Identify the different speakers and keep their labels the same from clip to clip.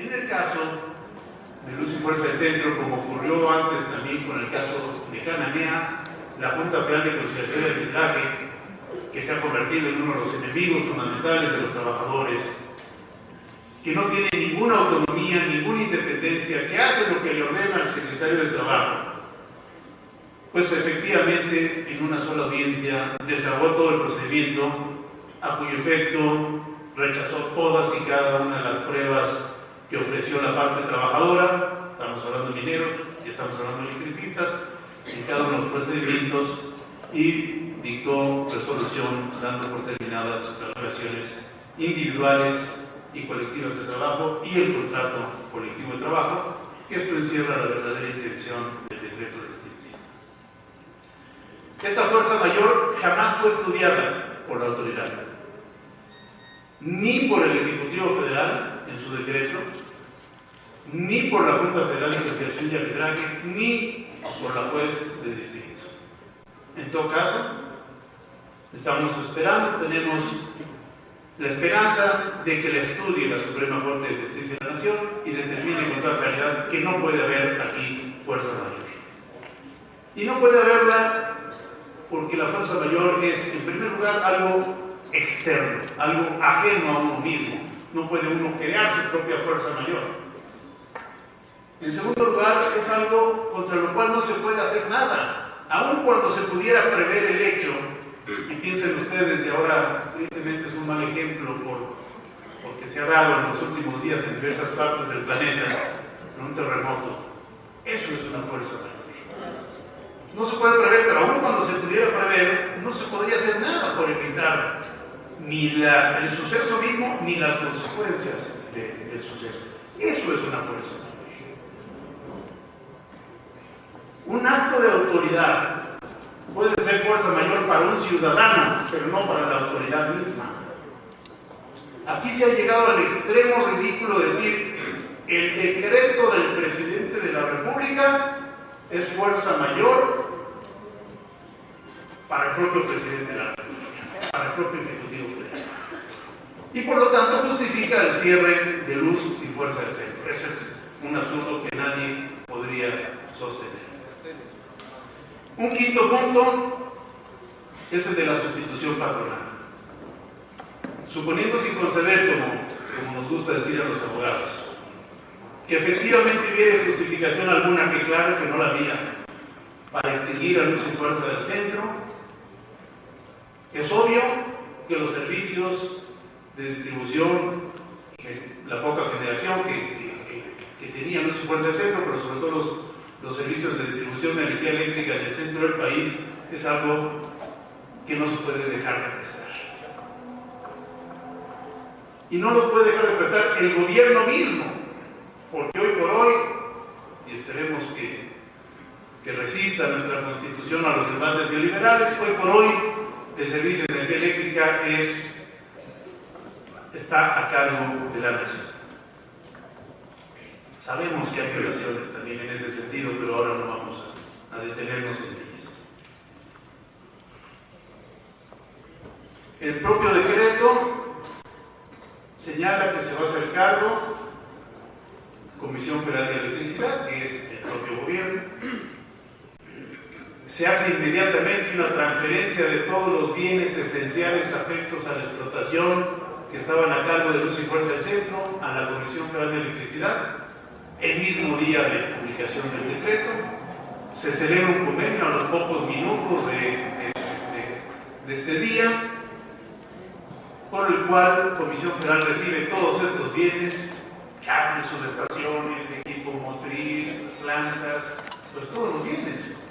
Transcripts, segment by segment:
Speaker 1: En el caso de Luz y Fuerza del Centro, como ocurrió antes también con el caso de Cananea, la Junta Federal de Conciliación y Arbitraje, que se ha convertido en uno de los enemigos fundamentales de los trabajadores, que no tiene ninguna autonomía, ninguna independencia, que hace lo que le ordena al secretario del Trabajo, pues efectivamente en una sola audiencia desahogó todo el procedimiento, a cuyo efecto rechazó todas y cada una de las pruebas que ofreció la parte trabajadora. Estamos hablando de mineros y estamos hablando de electricistas en cada uno de los procedimientos, y dictó resolución dando por terminadas las relaciones individuales y colectivas de trabajo y el contrato colectivo de trabajo, que esto encierra la verdadera intención del decreto de extinción. Esta fuerza mayor jamás fue estudiada por la autoridad, ni por el Ejecutivo Federal en su decreto, ni por la Junta Federal de Conciliación y Arbitraje, ni por la juez de distrito. En todo caso, estamos esperando, tenemos la esperanza de que la estudie la Suprema Corte de Justicia de la Nación y determine con toda claridad que no puede haber aquí fuerza mayor. Y no puede haberla porque la fuerza mayor es, en primer lugar, algo externo, algo ajeno a uno mismo. No puede uno crear su propia fuerza mayor. En segundo lugar, es algo contra lo cual no se puede hacer nada. Aun cuando se pudiera prever el hecho, y piensen ustedes, y ahora tristemente es un mal ejemplo porque se ha dado en los últimos días en diversas partes del planeta, en un terremoto, eso es una fuerza mayor. No se puede prever, pero aun cuando se pudiera prever, no se podría hacer nada por evitar ni el suceso mismo, ni las consecuencias del suceso. Eso es una fuerza mayor. Un acto de autoridad puede ser fuerza mayor para un ciudadano, pero no para la autoridad misma. Aquí se ha llegado al extremo ridículo de decir el decreto del presidente de la República es fuerza mayor para el propio presidente de la República, para el propio Ejecutivo Federal. Y por lo tanto justifica el cierre de Luz y Fuerza del Centro. Ese es un absurdo que nadie podría sostener. Un quinto punto es el de la sustitución patronal. Suponiendo sin conceder, como nos gusta decir a los abogados, que efectivamente hubiera justificación alguna, que claro que no la había, para extinguir a Luz y Fuerza del Centro, es obvio que los servicios de distribución, la poca generación que tenía Luz y Fuerza del Centro, pero sobre todo los servicios de distribución de energía eléctrica en el centro del país, es algo que no se puede dejar de prestar. Y no los puede dejar de prestar el gobierno mismo, porque hoy por hoy, y esperemos que resista nuestra Constitución a los embates neoliberales, hoy por hoy el servicio de energía eléctrica está a cargo de la nación. Sabemos que hay violaciones también en ese sentido, pero ahora no vamos a detenernos en ellas. El propio decreto señala que se va a hacer cargo Comisión Federal de Electricidad, que es el propio gobierno. Se hace inmediatamente una transferencia de todos los bienes esenciales afectos a la explotación que estaban a cargo de Luz y Fuerza del Centro a la Comisión Federal de Electricidad. El mismo día de publicación del decreto, se celebra un convenio a los pocos minutos de este día, por el cual Comisión Federal recibe todos estos bienes, cables, subestaciones, equipo motriz, plantas, pues todos los bienes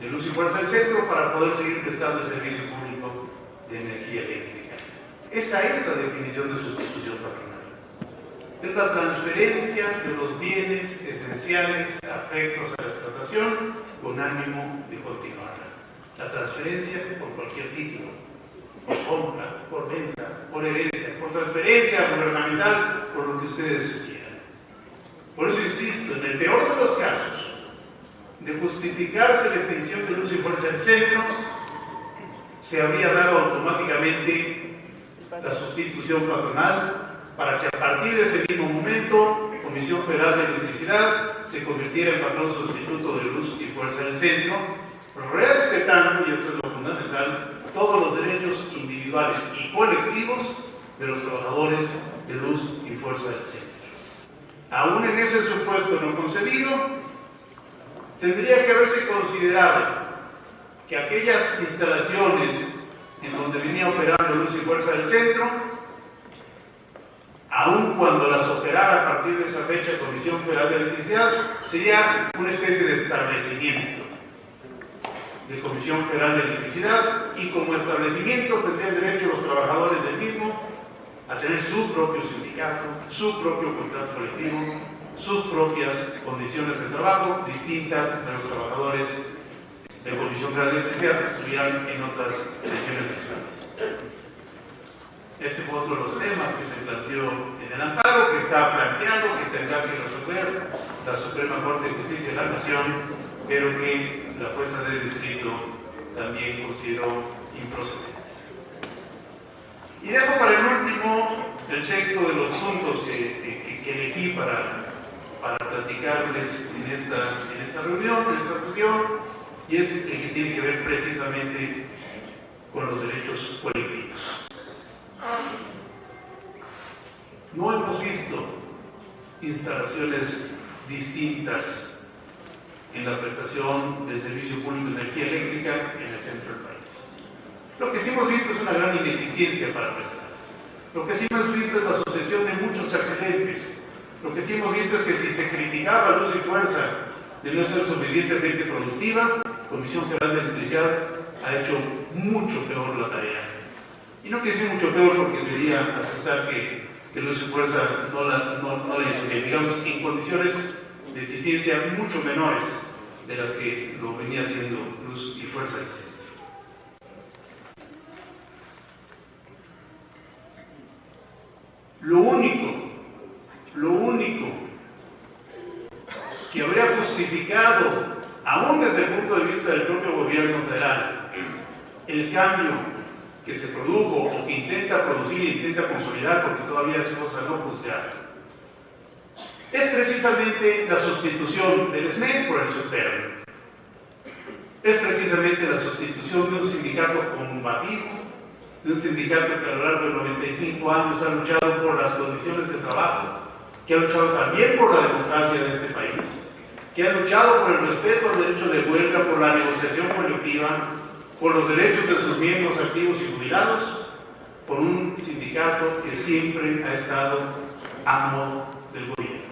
Speaker 1: de Luz y Fuerza del Centro para poder seguir prestando el servicio público de energía eléctrica. Esa es la definición de sustitución patronal. Es la transferencia de los bienes esenciales afectos a la explotación con ánimo de continuarla. La transferencia por cualquier título, por compra, por venta, por herencia, por transferencia gubernamental, por lo que ustedes quieran. Por eso insisto, en el peor de los casos, de justificarse la extinción de Luz y Fuerza del Centro, se habría dado automáticamente la sustitución patronal para que a partir de ese mismo momento, Comisión Federal de Electricidad se convirtiera en patrón sustituto de Luz y Fuerza del Centro, respetando, y esto es lo fundamental, todos los derechos individuales y colectivos de los trabajadores de Luz y Fuerza del Centro. Aún en ese supuesto no concedido, tendría que haberse considerado que aquellas instalaciones en donde venía operando Luz y Fuerza del Centro, aun cuando las operara a partir de esa fecha Comisión Federal de Electricidad, sería una especie de establecimiento de Comisión Federal de Electricidad, y como establecimiento tendrían derecho los trabajadores del mismo a tener su propio sindicato, su propio contrato colectivo, sus propias condiciones de trabajo distintas de los trabajadores de Comisión Federal de Electricidad que estuvieran en otras regiones regionales. Este fue otro de los temas que se planteó en el amparo, que está planteado, que tendrá que resolver la Suprema Corte de Justicia de la Nación, pero que la jueza de distrito también consideró improcedente. Y dejo para el último, el sexto de los puntos que elegí para platicarles en esta reunión, en esta sesión, y es el que tiene que ver precisamente con los derechos colectivos. No hemos visto instalaciones distintas en la prestación del servicio público de energía eléctrica en el centro del país. Lo que sí hemos visto es una gran ineficiencia para prestarlas. Lo que sí hemos visto es la sucesión de muchos accidentes. Lo que sí hemos visto es que si se criticaba Luz y Fuerza de no ser suficientemente productiva, Comisión Federal de Electricidad ha hecho mucho peor la tarea. Y no quiere decir mucho peor porque sería aceptar que Luz y Fuerza no la hizo bien, digamos, en condiciones de eficiencia mucho menores de las que lo venía haciendo Luz y Fuerza del Centro. Lo único que habría justificado, aún desde el punto de vista del propio gobierno federal, el cambio que se produjo o que intenta producir e intenta consolidar, porque todavía es cosa no juzgada, es precisamente la sustitución del SNE por el SUTER. Es precisamente la sustitución de un sindicato combativo, de un sindicato que a lo largo de 95 años ha luchado por las condiciones de trabajo, que ha luchado también por la democracia de este país, que ha luchado por el respeto al derecho de huelga, por la negociación colectiva, por los derechos de sus miembros activos y jubilados, por un sindicato que siempre ha estado a modo del gobierno.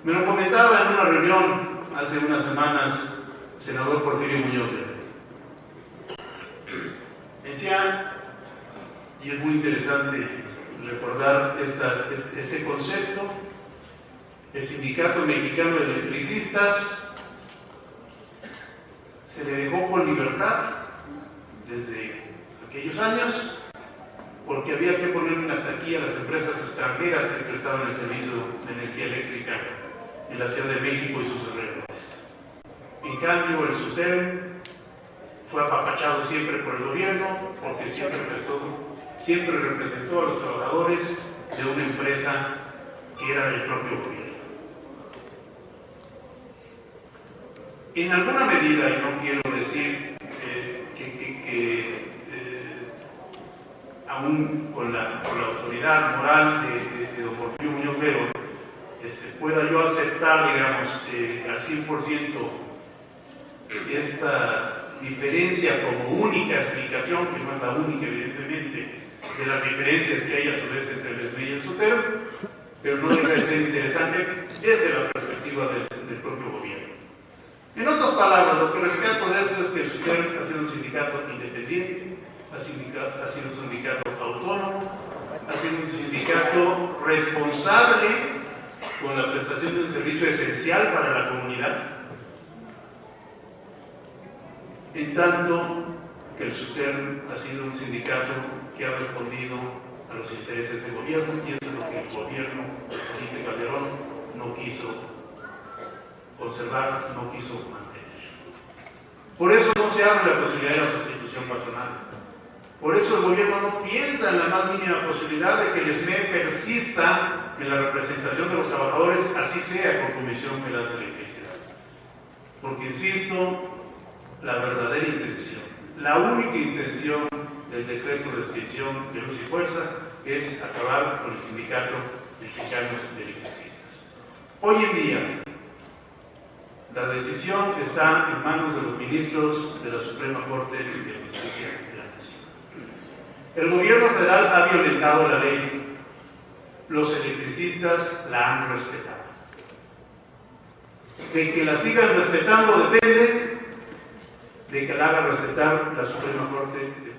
Speaker 1: Me lo comentaba en una reunión hace unas semanas el senador Porfirio Muñoz Ledo. Decía, y es muy interesante recordar este concepto, el Sindicato Mexicano de Electricistas se le dejó con libertad desde aquellos años porque había que poner hasta aquí a las empresas extranjeras que prestaban el servicio de energía eléctrica en la Ciudad de México y sus alrededores. En cambio, el SUTER fue apapachado siempre por el gobierno porque siempre representó a los trabajadores de una empresa que era del propio gobierno. En alguna medida, y no quiero decir que aún con la autoridad moral de don Porfirio Muñoz Ledo, pueda yo aceptar, digamos, al 100% esta diferencia como única explicación, que no es la única evidentemente, de las diferencias que hay a su vez entre el SNE y el SUTER, pero no deja de ser interesante desde la perspectiva del propio gobierno. En otras palabras, lo que rescato de eso es que el SUTER ha sido un sindicato independiente, ha sido un sindicato autónomo, ha sido un sindicato responsable con la prestación de un servicio esencial para la comunidad, en tanto que el SUTER ha sido un sindicato que ha respondido a los intereses del gobierno, y eso es lo que el gobierno de Felipe Calderón no quiso conservar, no quiso mantener. Por eso no se abre la posibilidad de la sustitución patronal, Por eso el gobierno no piensa en la más mínima posibilidad de que el SME persista en la representación de los trabajadores, así sea con Comisión Federal de Electricidad. Porque, insisto, la verdadera intención, la única intención del decreto de extinción de Luz y Fuerza es acabar con el Sindicato Mexicano de Electricistas. Hoy en día, la decisión está en manos de los ministros de la Suprema Corte de Justicia de la Nación. El gobierno federal ha violentado la ley, los electricistas la han respetado. De que la sigan respetando depende de que la haga respetar la Suprema Corte de Justicia.